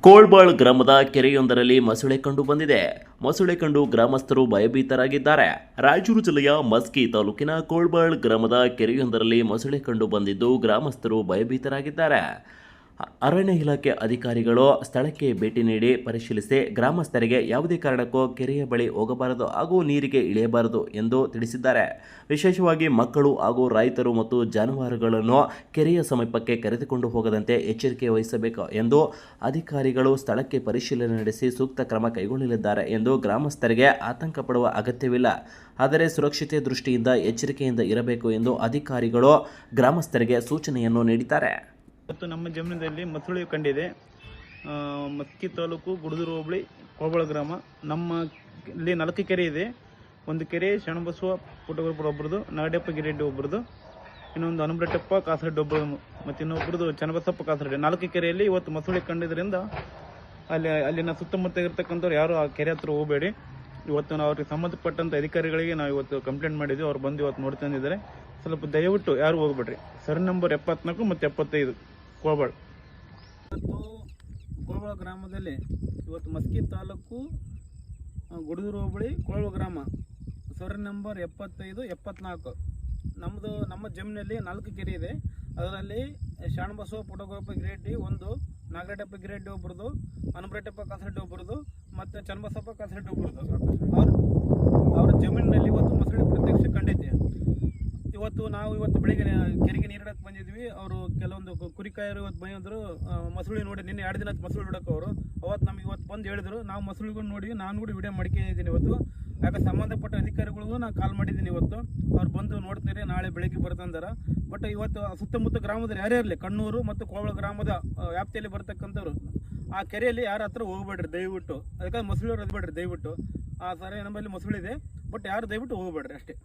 ಕೋಳ್ಬಾಳ್ ಗ್ರಾಮದ ಕೆರೆಯೊಂದರಲ್ಲಿ ಮೊಸಳೆ ಕಂಡು ಬಂದಿದೆ. ಮೊಸಳೆ ಕಂಡು ಗ್ರಾಮಸ್ಥರು ಭಯಭೀತರಾಗಿದ್ದಾರೆ. ರಾಯಚೂರು ಜಿಲ್ಲೆಯ ಮಸ್ಕಿ ತಾಲೂಕಿನ ಕೋಳ್ಬಾಳ್ ಗ್ರಾಮದ ಕೆರೆಯೊಂದರಲ್ಲಿ ಮೊಸಳೆ ಕಂಡು ಬಂದಿದ್ದು ಗ್ರಾಮಸ್ಥರು ಭಯಭೀತರಾಗಿದ್ದಾರೆ. ಅರಣ್ಯ ಇಲಾಖೆ ಅಧಿಕಾರಿಗಳು ಸ್ಥಳಕ್ಕೆ ಭೇಟಿ ನೀಡಿ ಪರಿಶೀಲಿಸಿ ಗ್ರಾಮಸ್ಥರಿಗೆ ಯಾವುದೇ ಕಾರಣಕ್ಕೂ ಕೆರೆಯ ಬಳಿ ಹೋಗಬಾರದು ಹಾಗೂ ನೀರಿಗೆ ಇಳಿಯಬಾರದು ಎಂದು ತಿಳಿಸಿದ್ದಾರೆ. ವಿಶೇಷವಾಗಿ ಮಕ್ಕಳು ಹಾಗೂ ರೈತರು ಮತ್ತು ಜಾನುವಾರುಗಳನ್ನು ಕೆರೆಯ ಸಮೀಪಕ್ಕೆ ಕರೆದುಕೊಂಡು ಹೋಗದಂತೆ ಎಚ್ಚರಿಕೆ ವಹಿಸಬೇಕು ಎಂದು ಅಧಿಕಾರಿಗಳು ಸ್ಥಳಕ್ಕೆ ಪರಿಶೀಲನೆ ನಡೆಸಿ ಸೂಕ್ತ ಕ್ರಮ ಕೈಗೊಳ್ಳಲಿದ್ದಾರೆ ಎಂದು ಗ್ರಾಮಸ್ಥರಿಗೆ ಆತಂಕ ಪಡುವ ಅಗತ್ಯವಿಲ್ಲ. ಆದರೆ ಸುರಕ್ಷತೆ ದೃಷ್ಟಿಯಿಂದ ಎಚ್ಚರಿಕೆಯಿಂದ ಇರಬೇಕು ಎಂದು ಅಧಿಕಾರಿಗಳು ಗ್ರಾಮಸ್ಥರಿಗೆ ಸೂಚನೆಯನ್ನು ನೀಡಿದ್ದಾರೆ. ಮತ್ತು ನಮ್ಮ ಜಮೀನಿನಲ್ಲಿ ಮೊಸಳೆ ಕಂಡಿದೆ. ಮಸ್ಕಿ ತಾಲೂಕು ಗುಡದೂರು ಹೋಬಳಿ ಕೋಳ್ಬಾಳ್ ಗ್ರಾಮ. ನಮ್ಮ ಇಲ್ಲಿ 4 ಕೆರೆ ಇದೆ. ಒಂದು ಕೆರೆ ಶರಣಬಸವ ಪುಟ್ಟಗುರುಪುರ ಒಬ್ಬರದು, ನಾಗಡೆಪ್ಪ ಗಿರೆಡ್ಡಿ ಒಬ್ಬರದು, ಇನ್ನೊಂದು ಹನುಮರೆಡ್ಡಪ್ಪ ಕಾಸರೆಡ್ಡಿ ಒಬ್ಬರದು ಮತ್ತು ಇನ್ನೊಬ್ಬರದು ಚನ್ನಬಸಪ್ಪ ಕಾಸರೆಡ್ಡಿ. 4 ಕೆರೆಯಲ್ಲಿ ಇವತ್ತು ಮೊಸಳೆ ಕಂಡಿದ್ದರಿಂದ ಅಲ್ಲಿನ ಸುತ್ತಮುತ್ತ ಇರತಕ್ಕಂಥವ್ರು ಯಾರು ಆ ಕೆರೆ ಹತ್ರ ಹೋಗಬೇಡಿ. ಇವತ್ತು ನಾವು ಅವ್ರಿಗೆ ಸಂಬಂಧಪಟ್ಟಂಥ ಅಧಿಕಾರಿಗಳಿಗೆ ನಾವು ಇವತ್ತು ಕಂಪ್ಲೇಂಟ್ ಮಾಡಿದ್ವಿ. ಅವ್ರು ಬಂದು ಇವತ್ತು ನೋಡ್ತಂದಿದ್ದಾರೆ. ಸ್ವಲ್ಪ ದಯವಿಟ್ಟು ಯಾರು ಹೋಗ್ಬೇಡ್ರಿ. ಸರ್ ನಂಬರ್ 74 ಮತ್ತು 75 ಕೋಳ್ಬಾಳ್. ಕೋಳ್ಬಾಳ್ ಗ್ರಾಮದಲ್ಲಿ ಇವತ್ತು ಮಸ್ಕಿ ತಾಲೂಕು ಗುಡದೂರು ಹೋಬಳಿ ಕೋಳ್ಬಾಳ್ ಗ್ರಾಮ ಸರ್ ನಂಬರ್ 75, 74 ನಮ್ಮ ಜಮೀನಲ್ಲಿ 4 ಕೆರೆ ಇದೆ. ಅದರಲ್ಲಿ ಶರಣಬಸವ ಪುಟ್ಟಗುರಪ್ಪ ಗಿರೆಡ್ಡಿ ಒಂದು, ನಾಗರೆಡ್ಡಪ್ಪ ಗಿರೆಡ್ಡಿ ಒಬ್ಬರದು, ಹನುಮರೆಡ್ಡಪ್ಪ ಕಾಸರೆಡ್ಡಿ ಒಬ್ಬರದು ಮತ್ತು ಚನ್ನಬಸಪ್ಪ ಕಾಸರೆಡ್ಡಿ ಒಬ್ಬರದು. ಅವ್ರ ಜಮೀನಿನಲ್ಲಿ ಇವತ್ತು ಮೊಸಳೆ ಪ್ರತ್ಯಕ್ಷ ಕಂಡೈತೆ. ಇವತ್ತು ಬೆಳಿಗ್ಗೆ ಕೆರೆಗೆ ನೀರಿಡಕ್ಕೆ ಬಂದಿದ್ವಿ. ಅವರು ಕೆಲವೊಂದು ಕುರಿಕಾಯರು ಇವತ್ತು ಬಂದಿದ್ರು. ಮೊಸಳೆ ನೋಡಿ ನಿನ್ನೆ 2 ದಿನ ಮೊಸಳೆ ಹಿಡಕ್ಕೆ ಅವರು ಅವತ್ತು ನಮಗೆ ಇವತ್ತು ಬಂದು ಹೇಳಿದ್ರು. ನಾವು ಮೊಸಳೆಗಳು ನೋಡಿವಿ. ನಾನು ಕೂಡ ವಿಡಿಯೋ ಮಾಡ್ಕೊಂಡಿದ್ದೀನಿ ಇವತ್ತು. ಯಾಕೆ ಸಂಬಂಧಪಟ್ಟ ಅಧಿಕಾರಿಗಳಿಗೂ ನಾನು ಕಾಲ್ ಮಾಡಿದ್ದೀನಿ ಇವತ್ತು. ಅವ್ರು ಬಂದು ನೋಡ್ತಾರೆ, ನಾಳೆ ಬೆಳಗ್ಗೆ ಬರ್ತಂದಾರ. ಬಟ್ ಇವತ್ತು ಸುತ್ತಮುತ್ತ ಗ್ರಾಮದಲ್ಲಿ ಯಾರೇ ಇರಲಿ, ಕಣ್ಣೂರು ಮತ್ತು ಕೋಳ್ಬಾಳ್ ಗ್ರಾಮದ ವ್ಯಾಪ್ತಿಯಲ್ಲಿ ಬರ್ತಕ್ಕಂಥವ್ರು ಆ ಕೆರೆಯಲ್ಲಿ ಯಾರ ಹತ್ರ ಹೋಗ್ಬೇಡ್ರಿ ದಯವಿಟ್ಟು. ಅದಕ್ಕೆ ಮೊಸಳೆ ಇರಬೇಡ್ರಿ ದಯವಿಟ್ಟು. ಸರಿ, ನಮ್ಮಲ್ಲಿ ಮೊಸಳೆ ಇದೆ, ಬಟ್ ಯಾರು ದಯವಿಟ್ಟು ಹೋಗ್ಬೇಡ್ರಿ ಅಷ್ಟೇ.